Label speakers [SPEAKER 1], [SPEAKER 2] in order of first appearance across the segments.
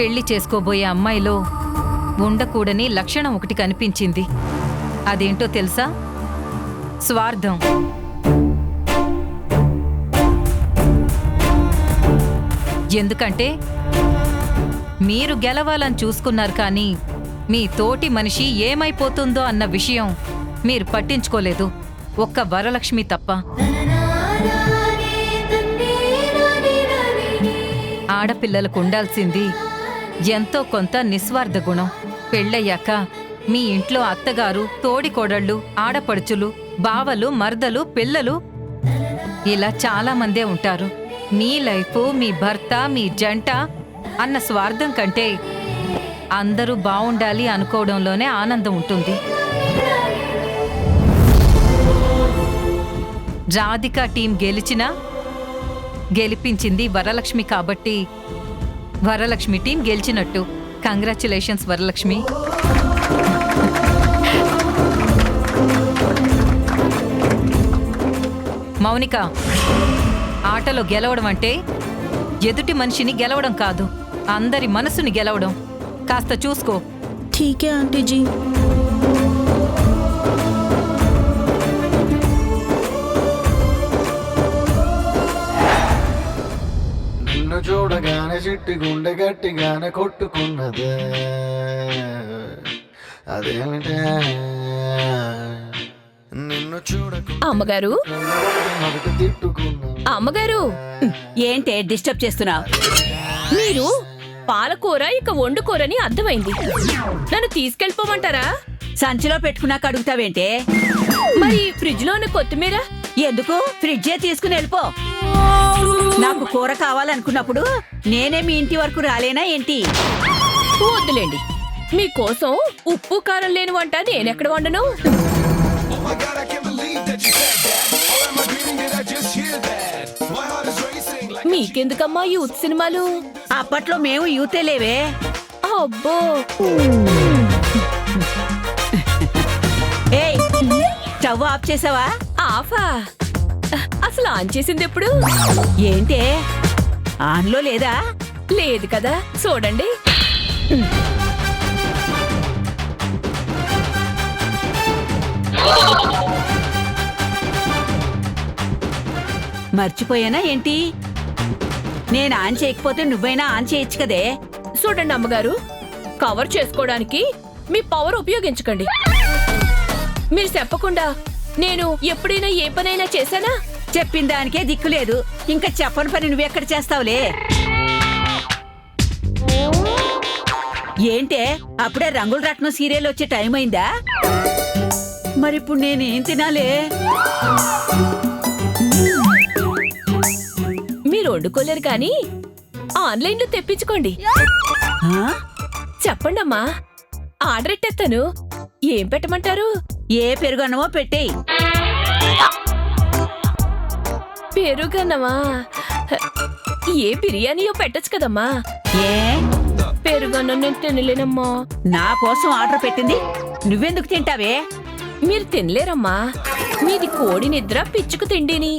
[SPEAKER 1] పెళ్లి చేసుకోబోయే అమ్మాయిలో ఉండకూడని లక్షణం ఒకటి కనిపించింది. అదేంటో తెలుసా? స్వార్థం. ఎందుకంటే మీరు గెలవాలని చూసుకున్నారు, కానీ మీ తోటి మనిషి ఏమైపోతుందో అన్న విషయం మీరు పట్టించుకోలేదు, ఒక్క వరలక్ష్మి తప్ప. ఆడపిల్లలకు ఉండాల్సింది ఎంతో కొంత నిస్వార్థ గుణం. పెళ్ళయ్యాక మీ ఇంట్లో అత్తగారు, తోడికోడళ్ళు, ఆడపడుచులు, బావలు, మర్దలు, పిల్లలు ఇలా చాలా మందే ఉంటారు. మీ లైఫ్, మీ భర్త, మీ జంట అన్న స్వార్థం కంటే అందరూ బావుండాలి అనుకోవడంలోనే ఆనందం ఉంటుంది. రాధిక టీం గెలిపించింది వరలక్ష్మి కాబట్టి వరలక్ష్మి టీం గెలిచినట్టు. కంగ్రాచ్యులేషన్స్ వరలక్ష్మి. మౌనిక, ఆటలో గెలవడం అంటే ఎదుటి మనిషిని గెలవడం కాదు, అందరి మనసుని గెలవడం. కాస్త చూసుకో.
[SPEAKER 2] ठीक है आंटी जी.
[SPEAKER 3] నిన్ను చూడగానే చిట్టి గుండె గట్టిగానే కొట్టుకున్నదే, అదేమిటే నిన్ను చూడకుండా
[SPEAKER 4] అమ్మగారు
[SPEAKER 3] తిట్టుకున్నా.
[SPEAKER 4] అమ్మగారు ఏంటే డిస్టర్బ్ చేస్తున్నావు? మీరు పాలకూర ఇక వండుకోరని అర్థమైంది. నన్ను తీసుకెళ్ళిపోమంటారా?
[SPEAKER 5] సంచిలో పెట్టుకున్నాక అడుగుతావేంటే?
[SPEAKER 4] మరి ఫ్రిడ్జ్ లోని కొత్తిమీర
[SPEAKER 5] ఎందుకు? ఫ్రిడ్జే తీసుకుని వెళ్ళిపో. నాకు కూర కావాలనుకున్నప్పుడు నేనే మీ ఇంటి వరకు రాలేనా ఏంటి?
[SPEAKER 4] వద్దులేండి, మీకోసం ఉప్పు కారం లేని వంట నేనెక్కడ వండను? మీకెందుకమ్మా యూత్ సినిమాలు?
[SPEAKER 5] అప్పట్లో మేము యూతే లేవే.
[SPEAKER 4] అబ్బో,
[SPEAKER 5] ఏయ్, స్టవ్ ఆఫ్ చేసావా?
[SPEAKER 4] ఆఫా? అసలు ఆన్ చేసింది ఎప్పుడు?
[SPEAKER 5] ఏంటే ఆన్లో లేదా?
[SPEAKER 4] లేదు కదా, చూడండి.
[SPEAKER 5] మర్చిపోయానా ఏంటి? నేను ఆన్ చేయకపోతే నువ్వైనా ఆన్ చేయొచ్చు కదే.
[SPEAKER 4] చూడండి అమ్మగారు, కవర్ చేసుకోవడానికి మీ పవర్ ఉపయోగించకండి. మీరు చెప్పకుండా నేను ఎప్పుడైనా ఏ పనైనా చేశానా?
[SPEAKER 5] చెప్పిన దానికే దిక్కు లేదు, ఇంకా చెప్పని పని నువ్వెక్కడ చేస్తావులే. ఏంటే అప్పుడే రంగుల రత్నం సీరియల్ వచ్చే టైం అయిందా? మరిప్పుడు నేనేం తినాలే?
[SPEAKER 4] మీరు వండుకోలేరు కానీ ఆన్లైన్లో తెప్పించుకోండి.
[SPEAKER 5] ఆ?
[SPEAKER 4] చెప్పండి అమ్మా, ఆర్డర్ ఎట్టేస్తాను. ఏం పెట్టమంటారు?
[SPEAKER 5] ఏ పెరుగన్నమో పెట్టేయ్.
[SPEAKER 4] పెరుగన్నమా? ఏ బిర్యానీయో పెట్టచ్చు కదమ్మా.
[SPEAKER 5] ఏ
[SPEAKER 4] పెరుగన్నం నేను తినలేనమ్మా.
[SPEAKER 5] నా కోసం ఆర్డర్ పెట్టింది నువ్వెందుకు తింటావే?
[SPEAKER 4] మీరు తినలేరమ్మా, మీది కోడి నిద్ర, పిచ్చుకు తిండిని.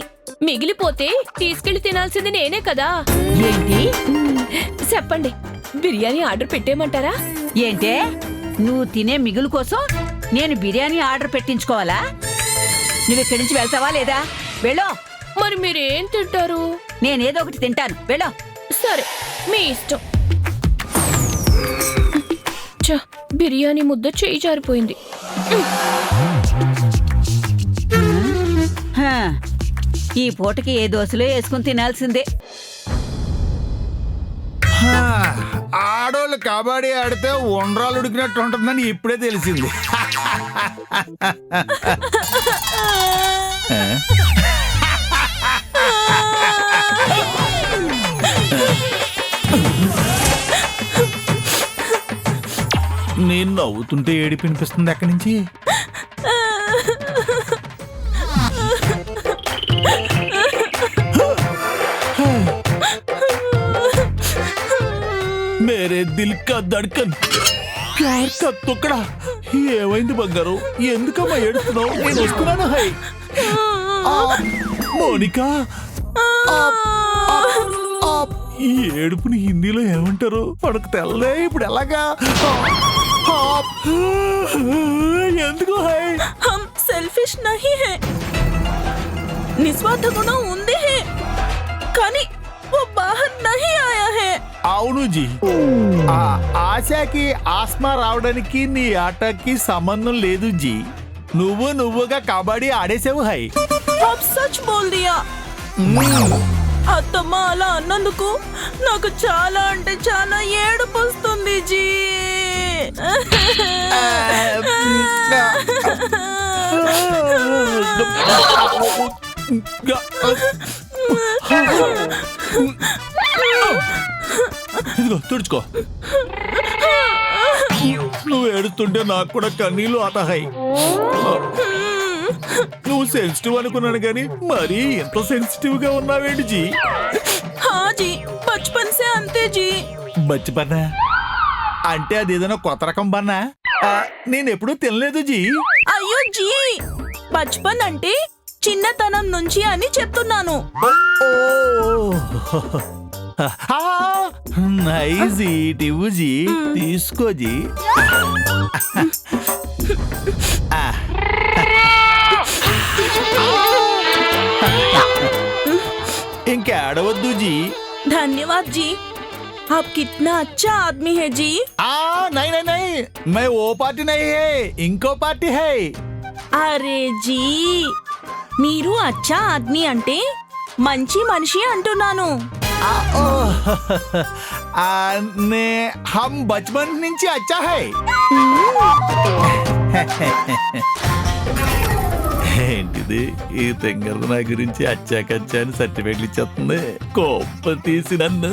[SPEAKER 4] మిగిలిపోతే తీసుకెళ్లి తినాల్సింది నేనే కదా.
[SPEAKER 5] ఏంటి?
[SPEAKER 4] చెప్పండి, బిర్యానీ ఆర్డర్ పెట్టేయమంటారా?
[SPEAKER 5] ఏంటే నువ్వు తినే మిగులు కోసం నేను బిర్యానీ ఆర్డర్ పెట్టించుకోవాలా? నువ్వు ఇక్కడి నుంచి వెళ్తావా లేదా? వెళ్ళో.
[SPEAKER 4] మరి మీరేం తింటారు?
[SPEAKER 5] నేనేదో ఒకటి తింటాను, వెళ్ళో.
[SPEAKER 4] సరే, మీ ఇష్టం. ఛ, బిర్యానీ ముద్ద చేయి జారిపోయింది.
[SPEAKER 5] హా, ఈ పూటకి ఏ దోశలో వేసుకుని తినాల్సిందే.
[SPEAKER 6] ఆడోళ్ళు కబడ్డీ ఆడితే ఉండ్రాలు ఉడికినట్టు ఉంటుందని ఇప్పుడే తెలిసింది. నేను నవ్వుతుంటే ఏడిపి వినిపిస్తుంది ఎక్కడి నుంచి? మేరే దిల్ కా ధడ్కన్, ప్యార్ కా తుకడా. ఏమైంది బంగారు? ఎందుకమ్మా ఏడుస్తున్నావు? నేను వస్తున్నాను. హై మోనికా, ఈ ఏడుపుని హిందీలో ఏమంటారు మనకు తెల్లే. ఇప్పుడు ఎలాగా? ఎందుకు హై?
[SPEAKER 2] हम सेल्फिश नहीं है, నిస్వార్థ గుణం ఉంది है, కానీ वो बाहर नहीं आया है.
[SPEAKER 6] అవును జీ, ఆశకి ఆస్మా రావడానికి నీ ఆటకి సంబంధం లేదు జీ. నువ్వుగా కబడ్డీ ఆడేసావు హై.
[SPEAKER 2] आप सच बोल दिया. అత్తమ్మ అలా అన్నందుకు నాకు చాలా అంటే చాలా ఏడుపు వస్తుంది జీ.
[SPEAKER 6] ఇదిగో తుడుచుకో. నువ్వు ఏడుస్తుంటే నాకు కూడా కన్నీళ్ళు ఆతాహాయి. నువ్వు సెన్సిటివ్ అనుకున్నాను కానీ మరీ ఎంత సెన్సిటివ్ గా ఉన్నావేంటి జీ?
[SPEAKER 2] हाँ जी, बचपन से अंते जी.
[SPEAKER 6] బచ్చిపన్నా అంటే అదేదైనా కొత్త రకం బన్నా? నేను ఎప్పుడూ తినలేదు జీ.
[SPEAKER 2] అయ్యో జీ, బచ్పన్ అంటే చిన్నతనం నుంచి అని చెప్తున్నాను.
[SPEAKER 6] నైస్ ఈట్ ఇవ్వు జీ, తీసుకో జీ. ఇంకా ఆడవద్దు జీ.
[SPEAKER 2] धन्यवाद जी, आप कितना अच्छा आदमी है जी.
[SPEAKER 6] नहीं मैं वो पार्टी नहीं है, इंको पार्टी है.
[SPEAKER 2] అరే జీ, మీరు అచ్చా ఆద్మీ అంటే మంచి మనిషి అంటున్నాను.
[SPEAKER 6] ने हम बचपन నుంచి अच्छा है. ఏంటిది ఈ తెంగర నా గురించి అచ్చాకచ్చా అని సర్టిఫికెట్లు ఇచ్చేస్తుంది. కోప తీసి నన్ను.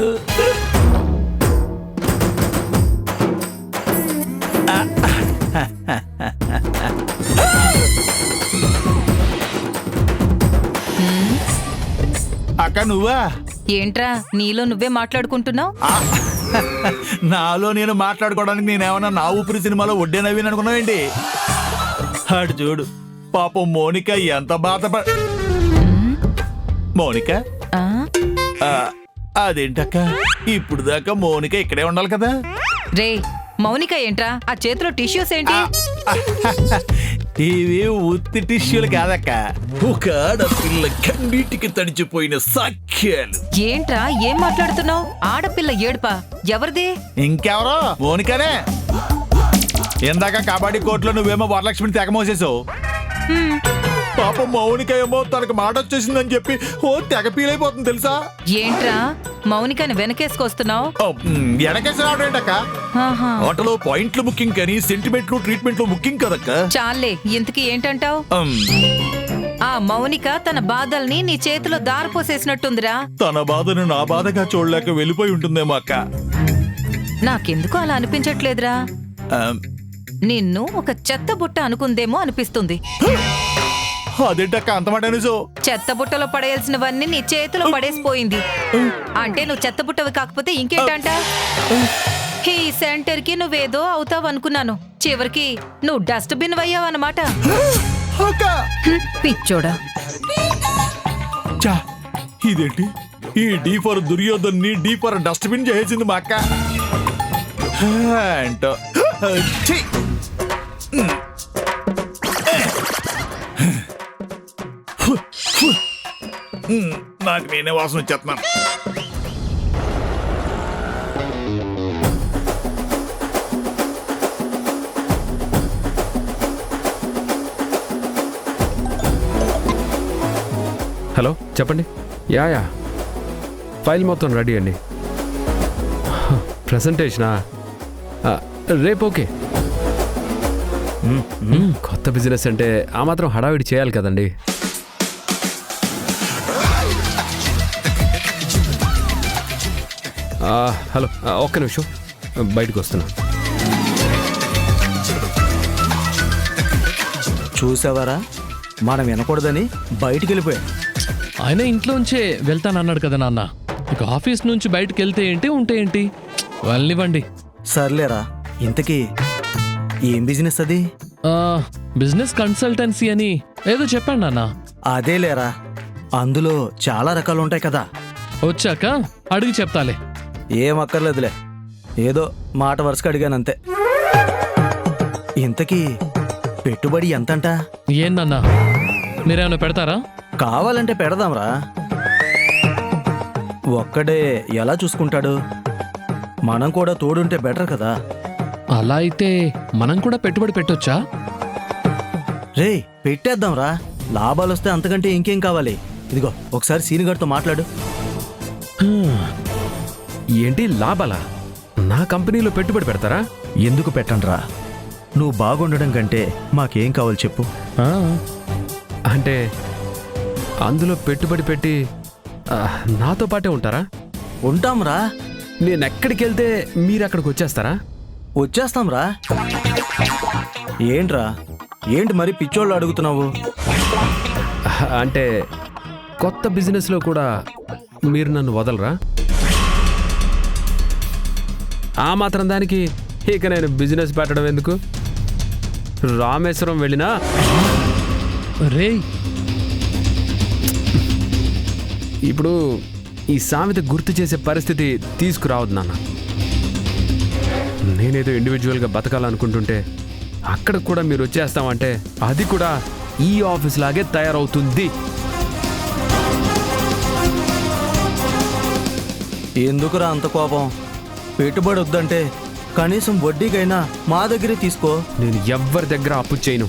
[SPEAKER 6] అక్క నువ్వా?
[SPEAKER 1] ఏంట్రా నీలో నువ్వే మాట్లాడుకుంటున్నావు?
[SPEAKER 6] నాలో నేను మాట్లాడుకోవడానికి నేనేమన్నా నా ఊపిరి సినిమాలో ఒడ్డే నవ్విని అనుకున్నావేంటి? అటు చూడు పాపం మోనిక ఎంత మోనిక అదేంటక్క ఇప్పుడు దాకా మోనిక ఇక్కడే ఉండాలి కదా?
[SPEAKER 1] రే మౌనిక ఏంట్రా ఆ చేతిలో టిష్యూస్ ఏంటి?
[SPEAKER 6] ఇవి ఉత్తి టిష్యూలు కాదక్క, ఒక ఆడపిల్ల కన్నీటికి తడిచిపోయిన సాక్ష్యాలు.
[SPEAKER 1] ఏంట్రా ఏం మాట్లాడుతున్నావు? ఆడపిల్ల ఏడుపా? ఎవరిది?
[SPEAKER 6] ఇంకెవరో మోనికనే. ఇందాక కబడ్డీ కోర్టులో నువ్వేమో వరలక్ష్మిని తెగమోసేసావు. పాపం మౌనిక ఏమో తనకు మాట వచ్చేసిందని చెప్పి ఓ తెగ పీలైపోతుంది తెలుసా?
[SPEAKER 1] ఏంట్రా మౌనికని వెనకేసుకొస్తున్నావు?
[SPEAKER 6] వెనకేసి రావడం ఏంటక్క? ఆటలో పాయింట్లు బుకింగ్ కానీ సెంటిమెంట్లు ట్రీట్మెంట్లు బుకింగ్ కదక్క.
[SPEAKER 1] చాలే, ఇంతకీ ఏంటంటావు? ఆ మౌనిక తన బాధల్ని నీ చేతిలో దారిపోసేసినట్టుందిరా.
[SPEAKER 6] తన బాధను నా బాధగా చూడలేక వెళ్ళిపోయి ఉంటుందేమో అక్క.
[SPEAKER 1] నాకెందుకు అలా అనిపించట్లేదురా. నిన్ను ఒక చెత్త బుట్ట అనుకుందేమో అనిపిస్తుంది.
[SPEAKER 6] అదేంటక్క అంతమాట నిజం?
[SPEAKER 1] చెత్త బుట్టలో పడేయాల్సినవన్నీ నీ చేతిలో పడేసిపోయింది. అంటే నువ్వు చెత్త బుట్టవి కాకపోతే ఇంకేంటంట? ఈ సెంటర్ కి నువ్వేదో అవుతావు అనుకున్నాను, చివరికి నువ్వు డస్ట్ బిన్ అయ్యావన్నమాట. పిచ్చోడా.
[SPEAKER 6] ఇదేంటి ఈ డీ ఫర్ దుర్యోధన్ని డీ ఫర్ డస్ట్ బిన్ చేసింది మా అక్క. ఏంటో నాకు నేనే వాసన వచ్చేస్తున్నాను.
[SPEAKER 7] హలో చెప్పండి. యా ఫైల్ మొత్తం రెడీ అండి. ప్రెజెంటేషనా రేపు? ఓకే. కొత్త బిజినెస్ అంటే ఆ మాత్రం హడావిడి చేయాలి కదండి. హలో ఒక్క నిమిషం బయటకు వస్తున్నా.
[SPEAKER 8] చూసావారా, మనం వినకూడదని బయటికి వెళ్ళిపోయాం.
[SPEAKER 9] ఆయన ఇంట్లోంచే వెళ్తానన్నాడు కదా నాన్న. ఇక ఆఫీస్ నుంచి బయటకు వెళ్తే ఏంటి ఉంటే ఏంటి, వాళ్ళనివ్వండి.
[SPEAKER 8] సర్లేరా, ఇంతకీ ఏం బిజినెస్ అది?
[SPEAKER 9] బిజినెస్ కన్సల్టెన్సీ అని ఏదో చెప్పాడు నాన్న.
[SPEAKER 8] అదేలేరా, అందులో చాలా రకాలు ఉంటాయి కదా.
[SPEAKER 9] వచ్చాక అడిగి చెప్తాలే.
[SPEAKER 8] ఏం అక్కర్లేదులే, ఏదో మాట వరుసగా అడిగానంతే. ఇంతకీ పెట్టుబడి ఎంతంట?
[SPEAKER 9] ఏందన్నా మీరేమైనా పెడతారా?
[SPEAKER 8] కావాలంటే పెడదాంరా. ఒక్కడే ఎలా చూసుకుంటాడు? మనం కూడా తోడుంటే బెటర్ కదా.
[SPEAKER 9] అలా అయితే మనం కూడా పెట్టుబడి పెట్టొచ్చా?
[SPEAKER 8] రే పెట్టేద్దాంరా, లాభాలు వస్తే అంతకంటే ఇంకేం కావాలి. ఇదిగో ఒకసారి సీనిగారితో మాట్లాడు.
[SPEAKER 7] ఏంటి లాభాలా? నా కంపెనీలో పెట్టుబడి పెడతారా?
[SPEAKER 8] ఎందుకు పెట్టండ్రా? నువ్వు బాగుండడం కంటే మాకేం కావాలి చెప్పు.
[SPEAKER 7] అంటే అందులో పెట్టుబడి పెట్టి నాతో పాటే ఉంటారా?
[SPEAKER 8] ఉంటాంరా.
[SPEAKER 7] నేను ఎక్కడికి వెళ్తే మీరు అక్కడికి వచ్చేస్తారా?
[SPEAKER 8] వచ్చేస్తాంరా. ఏంట్రా, ఏంటి మరి పిచ్చోళ్ళు అడుగుతున్నావు?
[SPEAKER 7] అంటే కొత్త బిజినెస్లో కూడా మీరు నన్ను వదలరా? ఆ మాత్రం దానికి ఇక నేను బిజినెస్ పెట్టడం ఎందుకు? రామేశ్వరం వెళ్ళినా
[SPEAKER 9] రే
[SPEAKER 7] ఇప్పుడు ఈ సామెత గుర్తు చేసే పరిస్థితి తీసుకురావద్దు నాన్న. నేనేదో ఇండివిజువల్గా బతకాలనుకుంటుంటే అక్కడ కూడా మీరు వచ్చేస్తామంటే అది కూడా ఈ ఆఫీస్ లాగే తయారవుతుంది.
[SPEAKER 8] ఎందుకురా అంత కోపం? పెట్టుబడి వద్దంటే కనీసం వడ్డీకైనా మా దగ్గరే తీసుకో.
[SPEAKER 7] నేను ఎవ్వరి దగ్గర అప్పు చేయను.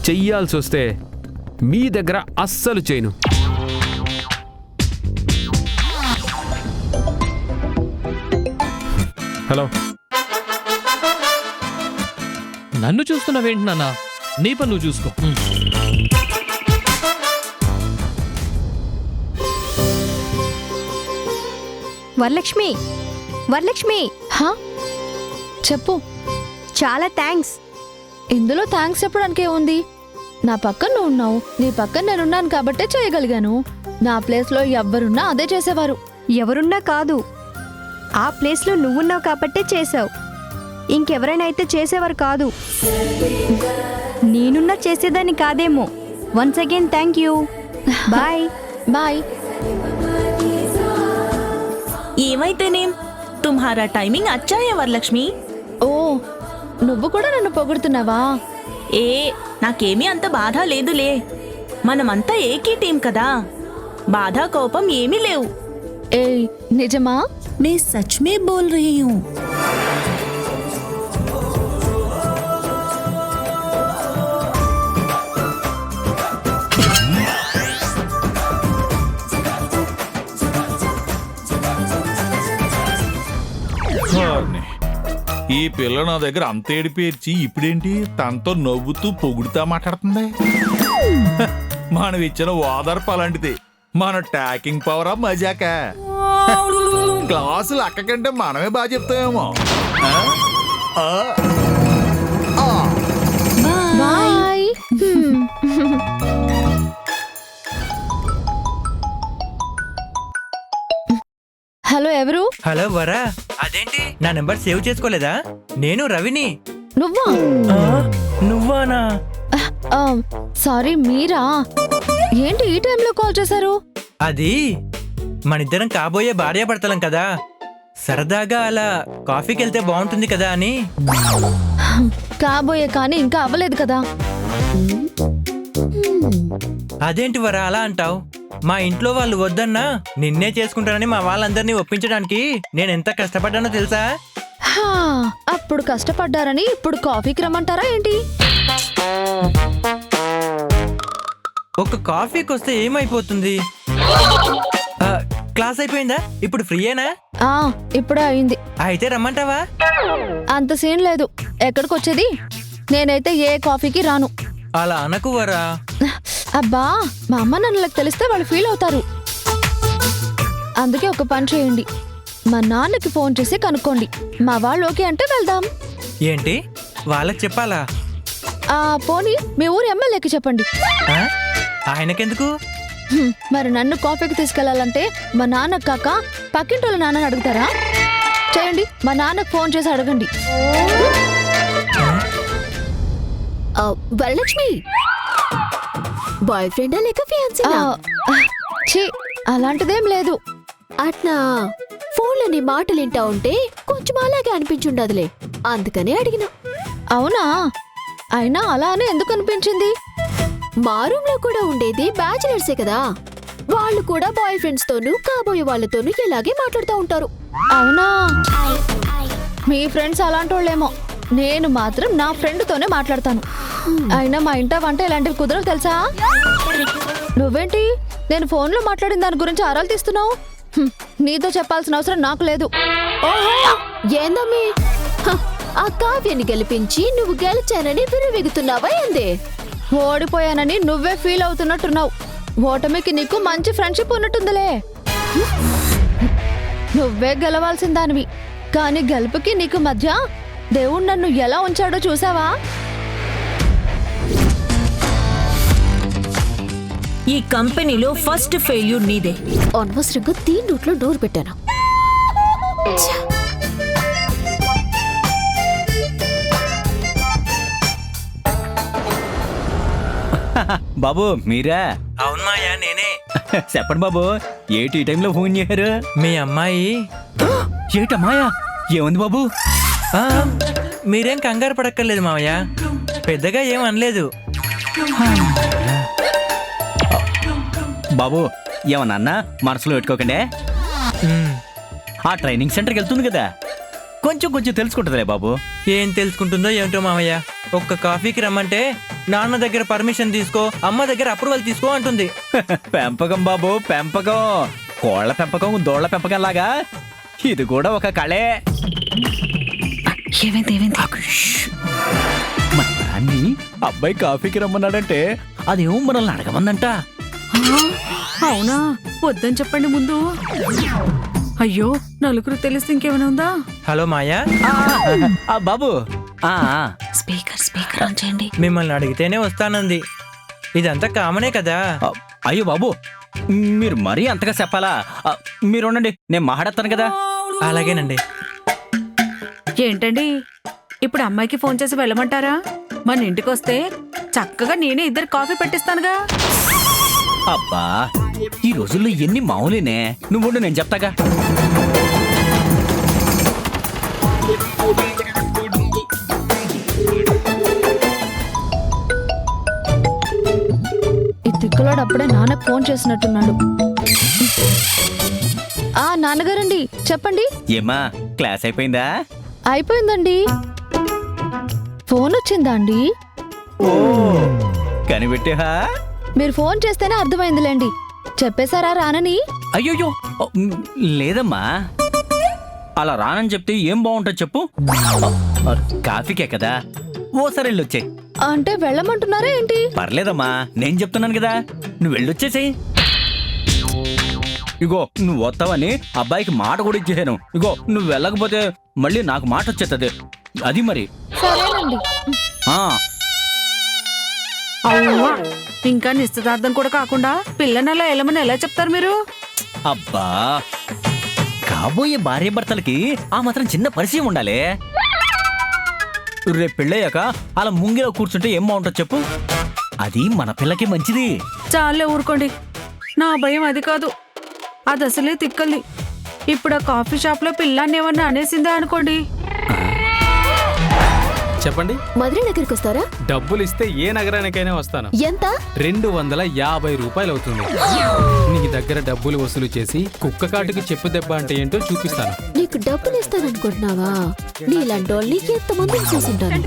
[SPEAKER 7] చెయ్యాల్సి వస్తే మీ దగ్గర అస్సలు చేయను. హలో,
[SPEAKER 9] నన్ను చూస్తున్నావేంటి నాన్న? నీ పని నువ్వు చూసుకో.
[SPEAKER 10] వరలక్ష్మి, వరలక్ష్మి.
[SPEAKER 11] హా? చెప్పు.
[SPEAKER 10] చాలా థ్యాంక్స్.
[SPEAKER 11] ఇందులో థ్యాంక్స్ చెప్పడానికి ఏముంది? నా పక్కన నువ్వు ఉన్నావు, నీ పక్కన నేనున్నాను కాబట్టే చేయగలిగాను. నా ప్లేస్లో ఎవ్వరున్నా అదే చేసేవారు.
[SPEAKER 10] ఎవరున్నా కాదు, ఆ ప్లేస్లో నువ్వున్నావు కాబట్టే చేసావు. ఇంకెవరైనా అయితే చేసేవారు కాదు. నేనున్నా చేసేదాన్ని కాదేమో. Once again thank you. Bye.
[SPEAKER 11] Bye.
[SPEAKER 2] ఏమైతేనేం తుమ్హారా టైమింగ్ అచ్చా హై వరలక్ష్మి.
[SPEAKER 11] ఓ, నువ్వు కూడా నన్ను పొగుడుతున్నావా?
[SPEAKER 2] ఏ నాకేమీ అంత బాధ లేదులే. మనమంతా ఏకీ టీం కదా, బాధ కోపం ఏమీ లేవు.
[SPEAKER 11] ఏ నిజమా?
[SPEAKER 2] मैं सच में बोल रही हूँ.
[SPEAKER 6] ఈ పిల్ల నా దగ్గర అంత ఏడిపేర్చి ఇప్పుడేంటి తనతో నవ్వుతూ పొగుడుతా మాట్లాడుతుంది? మనం ఇచ్చిన ఓదార్పు అలాంటిది. మన టాకింగ్ పవరా మజాక? క్లాసులు అక్క కంటే మనమే బాగా చెప్తామేమో.
[SPEAKER 11] బాయ్. హలో, ఎవరు?
[SPEAKER 12] హలో వరా, అదేంటి నా నెంబర్ సేవ్ చేసుకోలేదా? నేను రవిని.
[SPEAKER 11] నువ్వా?
[SPEAKER 12] నువ్వానా?
[SPEAKER 11] సారీ, మీరా? ఏంటి ఈ టైంలో కాల్ చేశారు?
[SPEAKER 12] అది మనిద్దరం కాబోయే భార్యాభర్తలం కదా, సరదాగా అలా కాఫీకి వెళ్తే బాగుంటుంది కదా అని.
[SPEAKER 11] కాబోయే కానీ ఇంకా అవ్వలేదు కదా.
[SPEAKER 12] అదేంటి వరా అలా అంటావు? మా ఇంట్లో వాళ్ళు వద్దన్నా నిన్నే చేసుకుంటానని మా వాళ్ళందరినీ ఒప్పించడానికి నేను ఎంత కష్టపడ్డానో తెలుసా?
[SPEAKER 11] అప్పుడు కష్టపడ్డారని ఇప్పుడు కాఫీకి రమ్మంటారా ఏంటి?
[SPEAKER 12] ఒక కాఫీకి వస్తే ఏమైపోతుంది? క్లాస్ అయిపోయిందా? ఇప్పుడు ఫ్రీయేనా?
[SPEAKER 11] ఇప్పుడే అయింది.
[SPEAKER 12] అయితే రమ్మంటావా?
[SPEAKER 11] అంత సీన్ లేదు. ఎక్కడికి వచ్చేది? నేనైతే ఏ కాఫీకి రాను.
[SPEAKER 12] అలా అనకు వరా.
[SPEAKER 11] అబ్బా, మా అమ్మ నాన్నలకు తెలిస్తే వాళ్ళు ఫీల్ అవుతారు. అందుకే ఒక పని చేయండి, మా నాన్నకి ఫోన్ చేసి కనుక్కోండి. మా వాళ్ళు ఓకే అంటే వెళ్దాం.
[SPEAKER 12] ఏంటి వాళ్ళకి చెప్పాలా?
[SPEAKER 11] పోనీ మీ ఊరు ఎమ్మెల్యేకి చెప్పండి.
[SPEAKER 12] ఆయనకెందుకు?
[SPEAKER 11] మరి నన్ను కాఫీకి తీసుకెళ్లాలంటే మా నాన్న కాక పక్కింటోళ్ళ నాన్నని అడుగుతారా? చేయండి, మా నాన్నకు ఫోన్ చేసి అడగండి.
[SPEAKER 10] వరలక్ష్మి, బాయ్ ఫ్రెండా లేక ఫియాన్సీనా?
[SPEAKER 11] ఛీ, అలాంటిదేం లేదు. అట్నా ఫోన్లో నీ మాటలు వింటా ఉంటే కొంచెం అలాగే అనిపించుండదులే, అందుకనే అడిగిన. అవునా? అయినా అలా అని ఎందుకు అనిపించింది? మా రూమ్ లో కూడా ఉండేది బ్యాచిలర్సే కదా, వాళ్ళు కూడా బాయ్ ఫ్రెండ్స్ తోనూ కాబోయే వాళ్ళతోనూ ఇలాగే మాట్లాడుతూ ఉంటారు. అవునా? మీ ఫ్రెండ్స్ అలాంటి వాళ్ళేమో, నేను మాత్రం నా ఫ్రెండ్ తోనే మాట్లాడతాను. అయినా మా ఇంట వంట ఇలాంటివి కుదరవు తెలుసా? నువ్వేంటి నేను ఫోన్లో మాట్లాడిన దాని గురించి ఆరాలు తీస్తున్నావు? నీతో చెప్పాల్సిన అవసరం నాకు లేదు. ఏందమ్మీ, ఆ కావ్యని గెలిపించి నువ్వు గెలిచానని విరువిగుతున్నావా ఏంది? ఓడిపోయానని నువ్వే ఫీల్ అవుతున్నట్టున్నావు. ఓటమికి నీకు మంచి ఫ్రెండ్షిప్ ఉన్నట్టుందిలే. నువ్వే గెలవాల్సిన దానివి, కానీ గెలుపుకి నీకు మధ్య దేవుడు నన్ను ఎలా ఉంచాడో చూసావా?
[SPEAKER 2] ఈ కంపెనీలో ఫస్ట్ ఫెయిల్యూర్ నీదే.
[SPEAKER 11] అనవసరంగా దీని రూట్లో డోర్ పెట్టాను.
[SPEAKER 13] బాబు మీరా?
[SPEAKER 12] అవును మాయా, నేనే.
[SPEAKER 13] చెప్పండి బాబు, ఏటి ఈ టైంలో ఫోన్ చేశారు?
[SPEAKER 12] మీ అమ్మాయి.
[SPEAKER 13] ఏటమ్మాయా? ఏముంది బాబు?
[SPEAKER 12] మీరేం కంగారు పడక్కర్లేదు మావయ్య, పెద్దగా ఏం అనలేదు.
[SPEAKER 13] బాబు ఏమన్నా మనసులో పెట్టుకోకండి. ఆ ట్రైనింగ్ సెంటర్కి వెళ్తుంది కదా, కొంచెం కొంచెం తెలుసుకుంటుందిలే బాబు.
[SPEAKER 12] ఏం తెలుసుకుంటుందో ఏమిటో మావయ్య, ఒక్క కాఫీకి రమ్మంటే నాన్న దగ్గర పర్మిషన్ తీసుకో, అమ్మ దగ్గర అప్రూవల్ తీసుకో అంటుంది.
[SPEAKER 13] పెంపకం బాబు, పెంపకం. కోళ్ల పెంపకం, దోళ్ల పెంపకం లాగా ఇది కూడా ఒక కళే. మన నాన్ని అబ్బాయి కాఫీకి రమ్మన్నాడంటే అదేమో మనల్ని అడగమందంట.
[SPEAKER 1] అవునా? వద్దని చెప్పండి ముందు. అయ్యో, నలుగురు తెలిసి ఇంకేమైనా ఉందా?
[SPEAKER 12] Hello Maya.
[SPEAKER 13] Babu
[SPEAKER 2] speaker on చేయండి.
[SPEAKER 12] మిమ్మల్ని అడిగితేనే వస్తానంది, ఇదంతా కామనే కదా.
[SPEAKER 13] అయ్యో బాబు, మీరు మరీ అంతగా చెప్పాలా? మీరు ఉండండి, నేను మాట్లాడతాను కదా.
[SPEAKER 12] అలాగేనండి.
[SPEAKER 1] ఏంటండి, ఇప్పుడు అమ్మాయికి ఫోన్ చేసి వెళ్ళమంటారా? మన ఇంటికి వస్తే చక్కగా నేనే ఇద్దరు కాఫీ పెట్టిస్తానుగా.
[SPEAKER 13] అబ్బా, ఈ రోజుల్లో ఎన్ని మామూలేనే. నువ్వు నేను చెప్తాగా.
[SPEAKER 11] ఈ తిక్కలోడు అప్పుడే నాన్నకు ఫోన్ చేసినట్టున్నాడు. నాన్నగారండి, చెప్పండి.
[SPEAKER 13] ఏమా, క్లాస్ అయిపోయిందా?
[SPEAKER 11] అయిపోయిందండి. ఫోన్ వచ్చిందా అండి?
[SPEAKER 13] కనిపెట్టేహా?
[SPEAKER 11] మీరు ఫోన్ చేస్తేనే అర్థమైందిలేండి. చెప్పేశారా రానని?
[SPEAKER 13] అయ్యోయ్యో, లేదమ్మా, అలా రానని చెప్తే ఏం బాగుంటుంది చెప్పు. కాఫీకే కదా, ఓసారి వెళ్ళొచ్చాయి.
[SPEAKER 11] అంటే వెళ్ళమంటున్నారా ఏంటి?
[SPEAKER 13] పర్లేదమ్మా, నేను చెప్తున్నాను కదా, నువ్వు వెళ్ళొచ్చేసేయి. ఇగో, నువ్వు వస్తావని అబ్బాయికి మాట కూడా ఇచ్చేసాను. ఇగో, నువ్వు వెళ్ళకపోతే మళ్ళీ నాకు మాట వచ్చేస్తుంది. అది మరి.
[SPEAKER 11] సరేనండి.
[SPEAKER 1] ఇంకా నిశ్చితార్థం కూడా కాకుండా పిల్లనలా వెళ్ళమని ఎలా చెప్తారు మీరు?
[SPEAKER 13] అబ్బా, కాబోయే భార్య భర్తలకి ఆ మాత్రం చిన్న పరిచయం ఉండాలి. రేపు పెళ్ళయ్యాక అలా ముంగిలో కూర్చుంటే ఏం బాగుంటుంది చెప్పు. అది మన పిల్లకి మంచిది.
[SPEAKER 1] చాలే ఊరుకోండి, నా భయం అది కాదు, అది అసలే తిక్కల్ది. ఇప్పుడు ఆ కాఫీ షాప్ లో పిల్లాన్ని ఏమన్నా అనేసిందా అనుకోండి.
[SPEAKER 9] చెప్పండి.
[SPEAKER 11] మధుర దగ్గరికి వస్తారా?
[SPEAKER 9] డబ్బులు ఇస్తే ఏ నగరానికైనా వస్తాను.
[SPEAKER 11] ఎంత?
[SPEAKER 9] 250 రూపాయలు అవుతుంది. నీ దగ్గర డబ్బులు వసూలు చేసి కుక్క కాటుకి చెప్పు దెబ్బ అంటే ఏంటో చూపిస్తాను.
[SPEAKER 11] నీకు డబ్బులు ఇస్తాననుకుంటున్నావా? నీలాంటోళ్ళని ఎంతమందిని చూసుంటాను.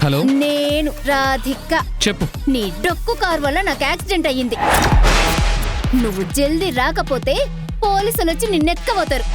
[SPEAKER 9] హలో,
[SPEAKER 14] నేను రాధిక.
[SPEAKER 9] చెప్పు.
[SPEAKER 14] నీ డొక్కు కారు వల్ల నాకు యాక్సిడెంట్ అయ్యింది. నువ్వు జల్దీ రాకపోతే పోలీసులు వచ్చి నిన్నెత్తుకుపోతారు.